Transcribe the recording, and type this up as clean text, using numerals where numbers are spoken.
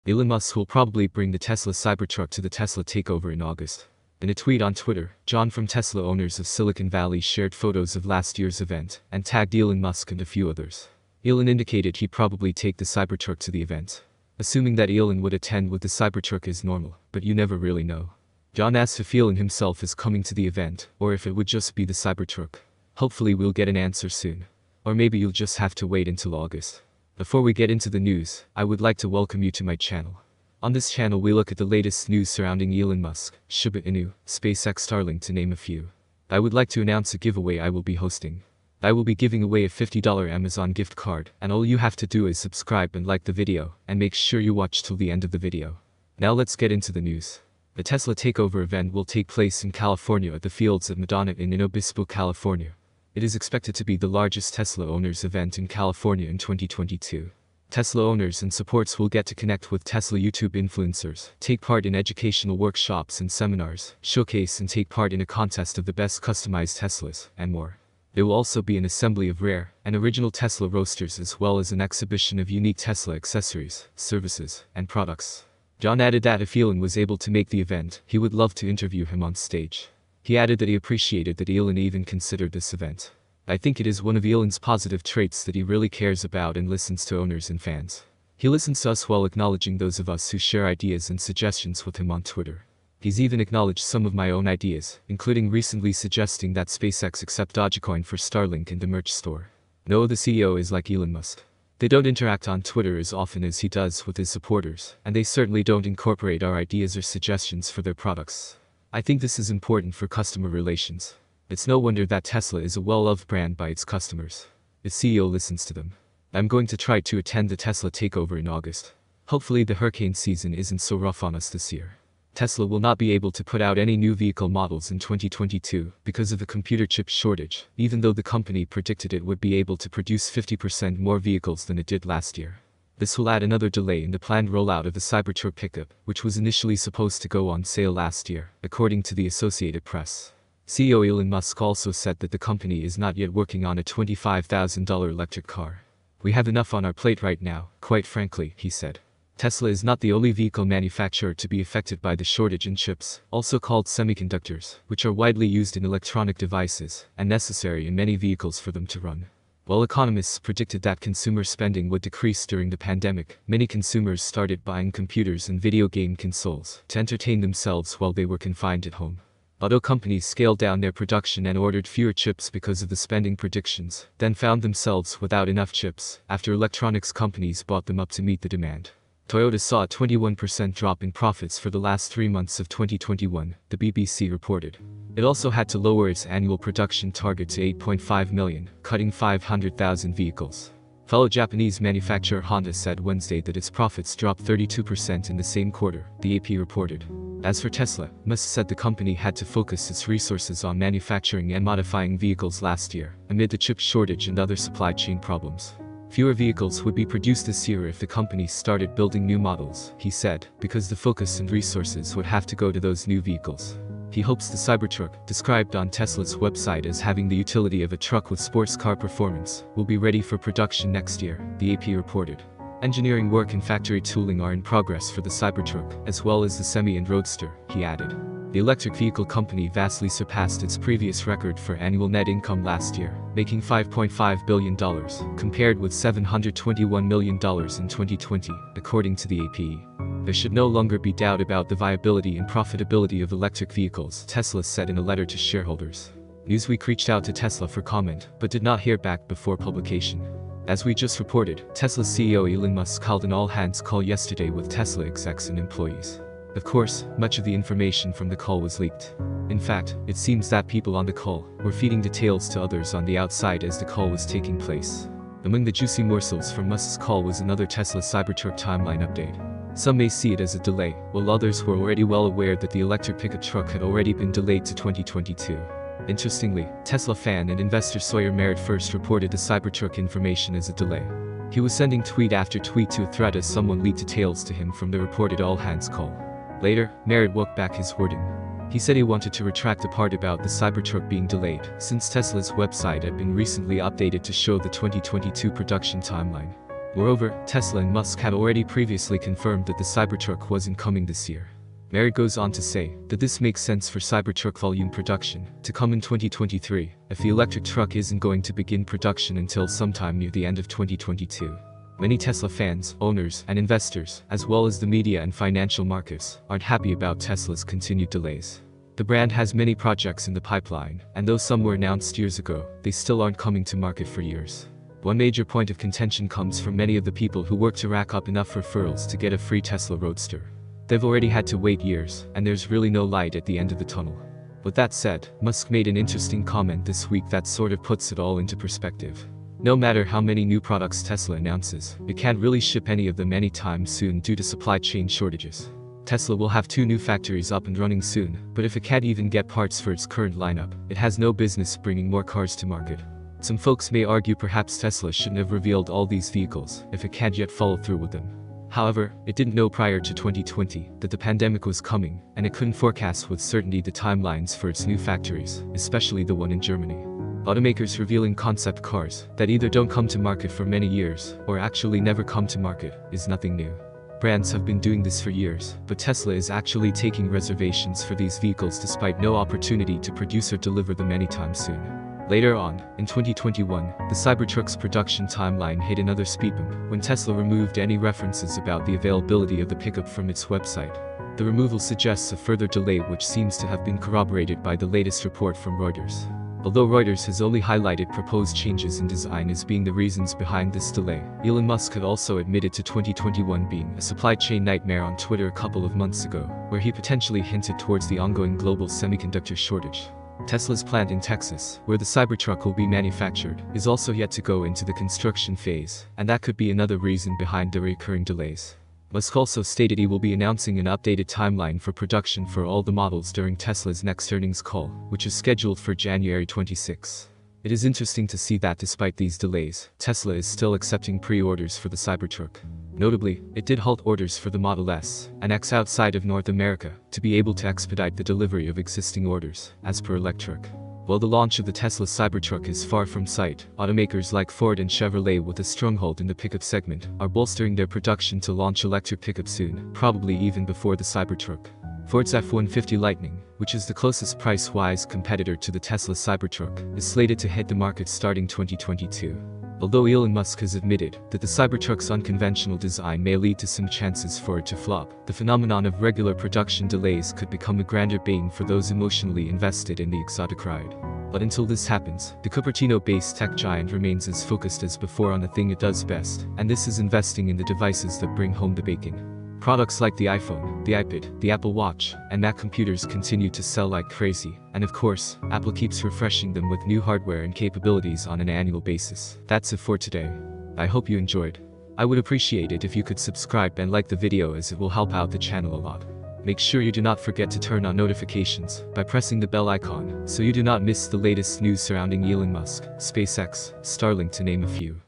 Elon Musk will probably bring the Tesla Cybertruck to the Tesla Takeover in August. In a tweet on Twitter, John from Tesla owners of Silicon Valley shared photos of last year's event and tagged Elon Musk and a few others. Elon indicated he'd probably take the Cybertruck to the event. Assuming that Elon would attend with the Cybertruck is normal, but you never really know. John asked if Elon himself is coming to the event, or if it would just be the Cybertruck. Hopefully we'll get an answer soon. Or maybe you'll just have to wait until August. Before we get into the news, I would like to welcome you to my channel. On this channel we look at the latest news surrounding Elon Musk, Shiba Inu, SpaceX, Starlink, to name a few. I would like to announce a giveaway I will be hosting. I will be giving away a $50 Amazon gift card, and all you have to do is subscribe and like the video, and make sure you watch till the end of the video. Now let's get into the news. The Tesla Takeover event will take place in California at the fields at Madonna Inn in Obispo, California. It is expected to be the largest Tesla owners event in California in 2022. Tesla owners and supports will get to connect with Tesla YouTube influencers, take part in educational workshops and seminars, showcase and take part in a contest of the best customized Teslas, and more. There will also be an assembly of rare and original Tesla roadsters as well as an exhibition of unique Tesla accessories, services, and products. John added that if Elon was able to make the event, he would love to interview him on stage. He added that he appreciated that Elon even considered this event. I think it is one of Elon's positive traits that he really cares about and listens to owners and fans. He listens to us while acknowledging those of us who share ideas and suggestions with him on Twitter. He's even acknowledged some of my own ideas, including recently suggesting that SpaceX accept Dogecoin for Starlink in the merch store. No, the CEO is like Elon Musk. They don't interact on Twitter as often as he does with his supporters, and they certainly don't incorporate our ideas or suggestions for their products. I think this is important for customer relations. It's no wonder that Tesla is a well-loved brand by its customers. The CEO listens to them. I'm going to try to attend the Tesla Takeover in August. Hopefully the hurricane season isn't so rough on us this year. Tesla will not be able to put out any new vehicle models in 2022 because of the computer chip shortage, even though the company predicted it would be able to produce 50% more vehicles than it did last year. This will add another delay in the planned rollout of the Cybertruck pickup, which was initially supposed to go on sale last year, according to the Associated Press. CEO Elon Musk also said that the company is not yet working on a $25,000 electric car. We have enough on our plate right now, quite frankly, he said. Tesla is not the only vehicle manufacturer to be affected by the shortage in chips, also called semiconductors, which are widely used in electronic devices, and necessary in many vehicles for them to run. While economists predicted that consumer spending would decrease during the pandemic, many consumers started buying computers and video game consoles to entertain themselves while they were confined at home. Auto companies scaled down their production and ordered fewer chips because of the spending predictions, then found themselves without enough chips after electronics companies bought them up to meet the demand. Toyota saw a 21% drop in profits for the last 3 months of 2021, the BBC reported. It also had to lower its annual production target to 8.5 million, cutting 500,000 vehicles. Fellow Japanese manufacturer Honda said Wednesday that its profits dropped 32% in the same quarter, the AP reported. As for Tesla, Musk said the company had to focus its resources on manufacturing and modifying vehicles last year, amid the chip shortage and other supply chain problems. Fewer vehicles would be produced this year if the company started building new models, he said, because the focus and resources would have to go to those new vehicles. He hopes the Cybertruck, described on Tesla's website as having the utility of a truck with sports car performance, will be ready for production next year, the AP reported. Engineering work and factory tooling are in progress for the Cybertruck, as well as the Semi and Roadster, he added. The electric vehicle company vastly surpassed its previous record for annual net income last year, making $5.5 billion, compared with $721 million in 2020, according to the AP. There should no longer be doubt about the viability and profitability of electric vehicles, Tesla said in a letter to shareholders. Newsweek reached out to Tesla for comment, but did not hear back before publication. As we just reported, Tesla CEO Elon Musk held an all-hands call yesterday with Tesla execs and employees. Of course, much of the information from the call was leaked. In fact, it seems that people on the call were feeding details to others on the outside as the call was taking place. Among the juicy morsels from Musk's call was another Tesla Cybertruck timeline update. Some may see it as a delay, while others were already well aware that the electric pickup truck had already been delayed to 2022. Interestingly, Tesla fan and investor Sawyer Merritt first reported the Cybertruck information as a delay. He was sending tweet after tweet to a thread as someone leaked details to him from the reported all-hands call. Later, Merritt walked back his wording. He said he wanted to retract the part about the Cybertruck being delayed, since Tesla's website had been recently updated to show the 2022 production timeline. Moreover, Tesla and Musk had already previously confirmed that the Cybertruck wasn't coming this year. Mary goes on to say that this makes sense for Cybertruck volume production to come in 2023 if the electric truck isn't going to begin production until sometime near the end of 2022. Many Tesla fans, owners, and investors, as well as the media and financial markets, aren't happy about Tesla's continued delays. The brand has many projects in the pipeline, and though some were announced years ago, they still aren't coming to market for years. One major point of contention comes from many of the people who work to rack up enough referrals to get a free Tesla Roadster. They've already had to wait years, and there's really no light at the end of the tunnel. With that said, Musk made an interesting comment this week that sort of puts it all into perspective. No matter how many new products Tesla announces, it can't really ship any of them anytime soon due to supply chain shortages. Tesla will have 2 new factories up and running soon, but if it can't even get parts for its current lineup, it has no business bringing more cars to market. Some folks may argue perhaps Tesla shouldn't have revealed all these vehicles if it can't yet follow through with them. However, it didn't know prior to 2020 that the pandemic was coming, and it couldn't forecast with certainty the timelines for its new factories, especially the one in Germany. Automakers revealing concept cars that either don't come to market for many years or actually never come to market is nothing new. Brands have been doing this for years, but Tesla is actually taking reservations for these vehicles despite no opportunity to produce or deliver them anytime soon. Later on, in 2021, the Cybertruck's production timeline hit another speed bump when Tesla removed any references about the availability of the pickup from its website. The removal suggests a further delay which seems to have been corroborated by the latest report from Reuters. Although Reuters has only highlighted proposed changes in design as being the reasons behind this delay, Elon Musk had also admitted to 2021 being a supply chain nightmare on Twitter a couple of months ago, where he potentially hinted towards the ongoing global semiconductor shortage. Tesla's plant in Texas, where the Cybertruck will be manufactured, is also yet to go into the construction phase, and that could be another reason behind the recurring delays. Musk also stated he will be announcing an updated timeline for production for all the models during Tesla's next earnings call, which is scheduled for January 26. It is interesting to see that despite these delays, Tesla is still accepting pre-orders for the Cybertruck. Notably, it did halt orders for the Model S and X outside of North America to be able to expedite the delivery of existing orders, as per Electric. While the launch of the Tesla Cybertruck is far from sight, automakers like Ford and Chevrolet with a stronghold in the pickup segment are bolstering their production to launch electric pickup soon, probably even before the Cybertruck. Ford's F-150 Lightning, which is the closest price-wise competitor to the Tesla Cybertruck, is slated to hit the market starting 2022. Although Elon Musk has admitted that the Cybertruck's unconventional design may lead to some chances for it to flop, the phenomenon of regular production delays could become a grander bane for those emotionally invested in the exotic ride. But until this happens, the Cupertino-based tech giant remains as focused as before on the thing it does best, and this is investing in the devices that bring home the bacon. Products like the iPhone, the iPad, the Apple Watch, and Mac computers continue to sell like crazy, and of course, Apple keeps refreshing them with new hardware and capabilities on an annual basis. That's it for today. I hope you enjoyed. I would appreciate it if you could subscribe and like the video as it will help out the channel a lot. Make sure you do not forget to turn on notifications by pressing the bell icon so you do not miss the latest news surrounding Elon Musk, SpaceX, Starlink to name a few.